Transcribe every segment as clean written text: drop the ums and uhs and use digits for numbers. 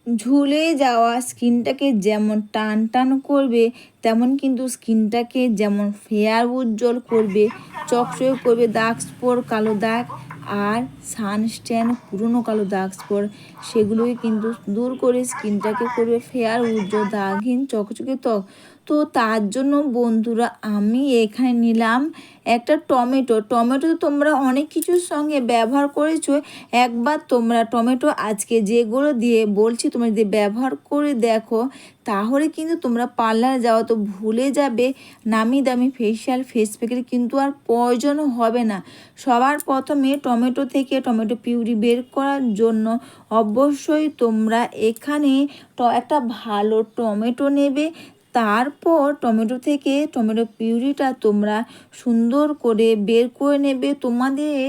ঝুলে যাওয়া স্কিনটাকে যেমন টান টান করবে, তেমন কিন্তু স্কিনটাকে যেমন ফেয়ার উজ্জ্বল করবে, চকচকে করবে, দাগ স্পট কালো দাগ আর সানস্ট্যান পুরনো কালো দাগ স্পট সেগুলোকে কিন্তু দূর করে স্কিনটাকে করবে ফেয়ার উজ্জ্বল দাগহীন চকচকে ত্বক। তো তার জন্য বন্ধুরা আমি এখানে নিলাম একটা টমেটো। টমেটো তো তোমরা অনেক কিছুর সঙ্গে ব্যবহার করেছো। একবার তোমরা টমেটো আজকে যেগুলো দিয়ে বলছি তোমরা যদি ব্যবহার করে দেখো, তাহলে কিন্তু তোমরা পার্লারে যাওয়া তো ভুলে যাবে। নামি দামি ফেস প্যাকের কিন্তু আর প্রয়োজন হবে না। সবার প্রথমে টমেটো থেকে টমেটো পিউরি বের করার জন্য অবশ্যই তোমরা এখানে একটা ভালো টমেটো নেবে। তারপর টমেটো থেকে টমেটো পিউরিটা তোমরা সুন্দর করে বের করে নেবে। তোমাদের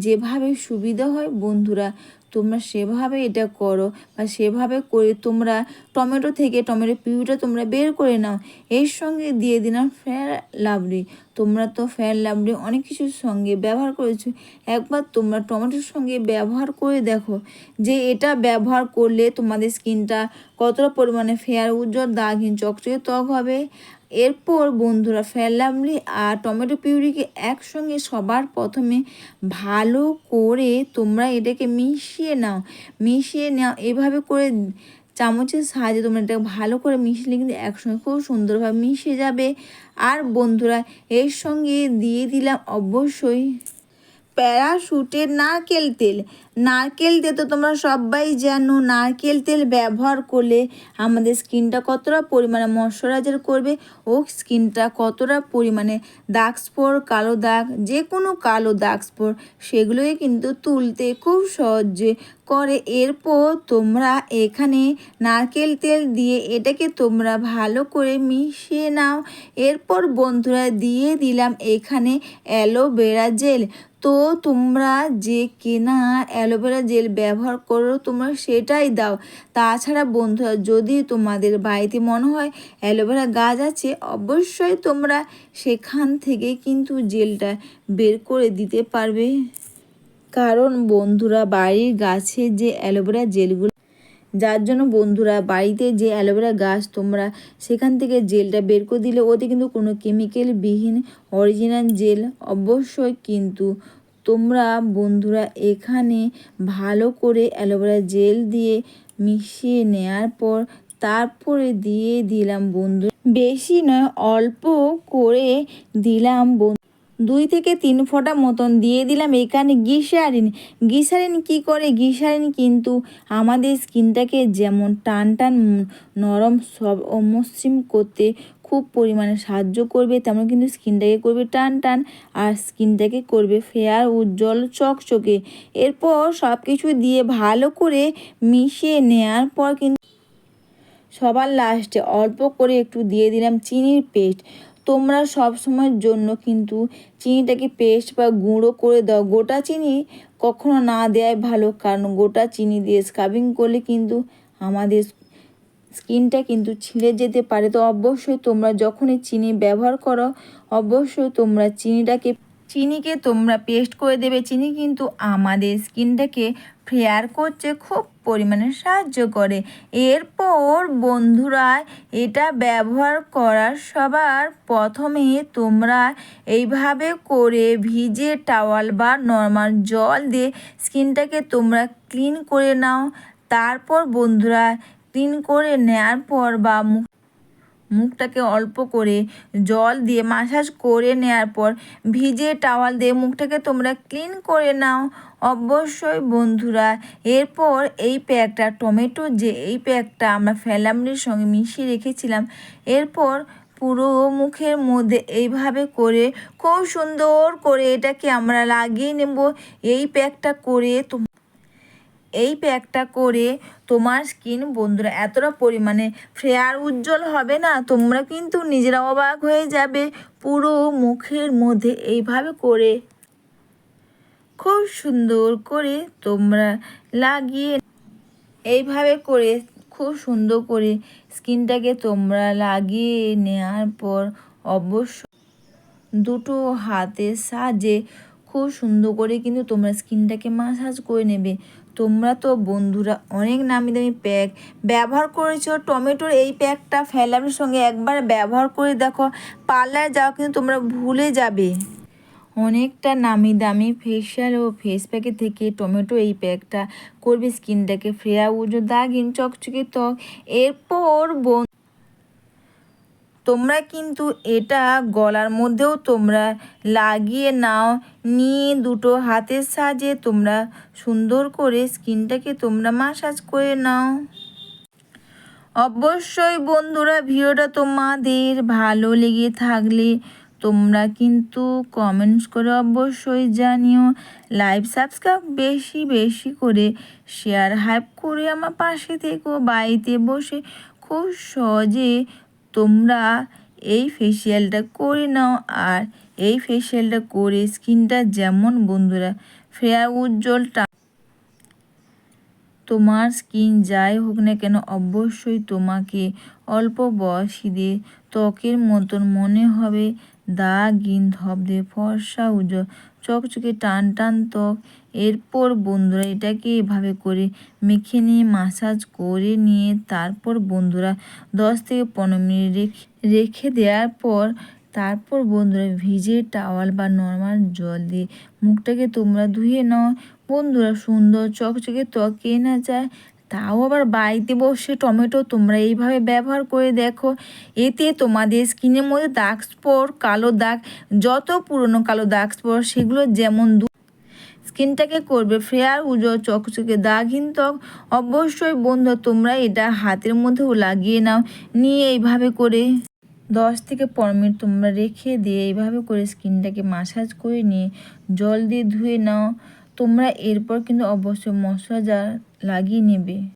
যেভাবে সুবিধা হয় বন্ধুরা তোমরা সেভাবে এটা করো, বা সেভাবে করে তোমরা টমেটো থেকে টমেটো পিউরিটা তোমরা বের করে নাও। এর সঙ্গে দিয়ে দিলাম ফেয়ার লাভলি। তোমরা তো ফেয়ার লাভলি অনেক কিছুর সঙ্গে ব্যবহার করেছো, একবার তোমরা টমেটোর সঙ্গে ব্যবহার করে দেখো যে এটা ব্যবহার করলে তোমাদের স্কিনটা কতটা পরিমাণে ফেয়ার উজ্জ্বল দাগহীন চকচকে ত্বক হবে। এরপর বন্ধুরা ফেয়ার লাভলি আর টমেটো পিউরিকে একসঙ্গে সবার প্রথমে ভালো করে তোমরা এটাকে মিশিয়ে নাও এভাবে করে চামচের সাহায্যে তোমরা এটাকে ভালো করে মিশিয়ে কিন্তু একসঙ্গে খুব সুন্দরভাবে মিশে যাবে। আর বন্ধুরা এর সঙ্গে দিয়ে দিলাম অবশ্যই প্যারাশুটের নারকেল তেল। নারকেল তেল তো তোমরা সবাই জানো, নারকেল তেল ব্যবহার করলে আমাদের স্কিনটা কতটা পরিমাণে ময়শ্চারাইজার করবে ও স্কিনটা কতটা পরিমাণে দাগ স্পট কালো দাগ যে কোনো কালো দাগ স্পট সেগুলোকে কিন্তু তুলতে খুব সহজে করে। এরপর তোমরা এখানে নারকেল তেল দিয়ে এটাকে তোমরা ভালো করে মিশিয়ে নাও। এরপর বন্ধুরা দিয়ে দিলাম এখানে অ্যালোভেরা জেল। তো তোমরা যে কেনা অ্যালোভেরা জেল ব্যবহার করো তোমরা সেটাই দাও। তাছাড়া বন্ধুরা যদি তোমাদের বাড়িতে মনে হয় অ্যালোভেরা গাছ আছে, অবশ্যই তোমরা সেখান থেকে কিন্তু জেলটা বের করে দিতে পারবে। কারণ বন্ধুরা বাড়ির গাছে যে অ্যালোভেরা জেলগুলো, যার জন্য বন্ধুরা বাড়িতে যে অ্যালোভেরা গাছ তোমরা সেখান থেকে জেলটা বের করে দিলে ওতে কিন্তু কোনো কেমিক্যালবিহীন অরিজিনাল জেল। অবশ্যই কিন্তু তোমরা বন্ধুরা এখানে ভালো করে অ্যালোভেরা জেল দিয়ে মিশিয়ে নেওয়ার পর তারপরে দিয়ে দিলাম বন্ধু, বেশি নয় অল্প করে দিলাম 2 থেকে 3 ফোঁটা মতন দিয়ে দিলাম এখানে গ্লিসারিন। গ্লিসারিন কী করে? গ্লিসারিন কিন্তু আমাদের স্কিনটাকে যেমন টান টান নরম সব ও মসৃণ করতে খুব পরিমাণে সাহায্য করবে, তেমন কিন্তু স্কিনটাকে করবে টান টান আর স্কিনটাকে করবে ফেয়ার উজ্জ্বল চকচকে। এরপর সব কিছু দিয়ে ভালো করে মিশিয়ে নেওয়ার পর কিন্তু সবার লাস্টে অল্প করে একটু দিয়ে দিলাম চিনির পেস্ট। তোমরা সব সময়ের জন্য কিন্তু চিনিটাকে পেস্ট বা গুঁড়ো করে দাও। গোটা চিনি কখনো না দেওয়াই ভালো, কারণ গোটা চিনি দিয়ে স্ক্রাবিং করলে কিন্তু আমাদের স্কিনটা কিন্তু ছিঁড়ে যেতে পারে। তো অবশ্যই তোমরা যখনই চিনি ব্যবহার করো অবশ্যই তোমরা চিনিকে তোমরা পেস্ট করে দেবে। চিনি কিন্তু আমাদের স্কিনটাকে ফেয়ার করতে খুব পরিমাণে সাহায্য করে। এরপর বন্ধুরা এটা ব্যবহার করার সবার প্রথমে তোমরা এইভাবে করে ভিজে টাওয়াল বা নর্মাল জল দিয়ে স্কিনটাকে তোমরা ক্লিন করে নাও। তারপর বন্ধুরা ক্লিন করে নেওয়ার পর বা মুখটাকে অল্প করে জল দিয়ে মাসাজ করে নেওয়ার পর ভিজে টাওয়াল দিয়ে মুখটাকে তোমরা ক্লিন করে নাও অবশ্যই বন্ধুরা। এরপর এই প্যাকটা টমেটো যে এই প্যাকটা আমরা ফেলামলির সঙ্গে মিশিয়ে রেখেছিলাম, এরপর পুরো মুখের মধ্যে এইভাবে করে খুব সুন্দর করে এটাকে আমরা লাগিয়ে নেব। এই প্যাকটা করে তোমার স্কিন বন্ধুরা এতটা পরিমাণে ফেয়ার উজ্জ্বল হবে না, তোমরা কিন্তু নিজেরা অবাক হয়ে যাবে। পুরো মুখের মধ্যে এইভাবে করে খুব সুন্দর করে তোমরা লাগিয়ে এইভাবে করে খুব সুন্দর করে স্কিনটাকে তোমরা লাগিয়ে নেওয়ার পর অবশ্যই দুটো হাতের সাহায্যে খুব সুন্দর করে কিন্তু তোমরা স্কিনটাকে মাসাজ করে নেবে। তোমরা তো বন্ধুরা অনেক নামি দামি প্যাক ব্যবহার করেছো, টমেটোর এই প্যাকটা ফেলানোর সঙ্গে একবার ব্যবহার করে দেখো, পার্লারে যাও কিন্তু তোমরা ভুলে যাবে। অনেকটা নামি দামি ফেশিয়াল ও ফেস প্যাকের থেকে টমেটো এই প্যাকটা করবে স্কিনটাকে ফেয়ার উজ্জ্বল দাগহীন চকচকে ত্বক। এরপর তোমরা কিন্তু এটা গলার মধ্যেও তোমরা লাগিয়ে নাও, নিয়ে দুটো হাতের সাহায্যে তোমরা সুন্দর করে স্কিনটাকে তোমরা মাসাজ করে নাও। অবশ্যই বন্ধুরা ভিডিওটা তোমাদের ভালো লেগে থাকলে তোমরা কিন্তু কমেন্টস করে অবশ্যই জানিও, লাইভ সাবস্ক্রাইব বেশি বেশি করে শেয়ার হাইপ করে আমার পাশে থেকো। বাড়িতে বসে খুব সহজে তোমরা এই ফেসিয়ালটা করে নাও, আর এই ফেসিয়ালটা করে স্কিনটা যেমন বন্ধুরা ফেয়ার উজ্জ্বল, তোমার স্কিন যাই হোক না কেন অবশ্যই তোমাকে অল্প বয়সীদের ত্বকের মতন মনে হবে, দাগহীন ধবধবে ফর্সা উজ্জ্বল চকচকে টান টান ত্বক। এরপর বন্ধুরা এটাকে এভাবে করে মেখে নিয়ে মাসাজ করে নিয়ে তারপর বন্ধুরা 10 থেকে 15 মিনিট রেখে দেওয়ার পর তারপর বন্ধুরা ভিজে টাওয়াল বা নর্মাল জল দিয়ে মুখটাকে তোমরা ধুয়ে নাও। বন্ধুরা সুন্দর চকচকে ত্বক কে না চায়, তাও আবার বাড়িতে বসে টমেটো তোমরা এইভাবে ব্যবহার করে দেখো। এতে তোমাদের স্কিনের মধ্যে দাগ স্পট, কালো দাগ, যত পুরনো কালো দাগ স্পট সেগুলো যেমন স্কিনটাকে করবে ফেয়ার উজ্জ্বল চকচকে দাগহীন ত্বক। অবশ্যই বন্ধু তোমরা এটা হাতের মধ্যেও লাগিয়ে নাও, নিয়ে এইভাবে করে 10 থেকে 15 মিনিট তোমরা রেখে দিয়ে এইভাবে করে স্কিনটাকে মাসাজ করে নিয়ে জল দিয়ে ধুয়ে নাও তোমরা। এরপর কিন্তু অবশ্যই ময়শ্চারাইজার লাগিয়ে নেবে।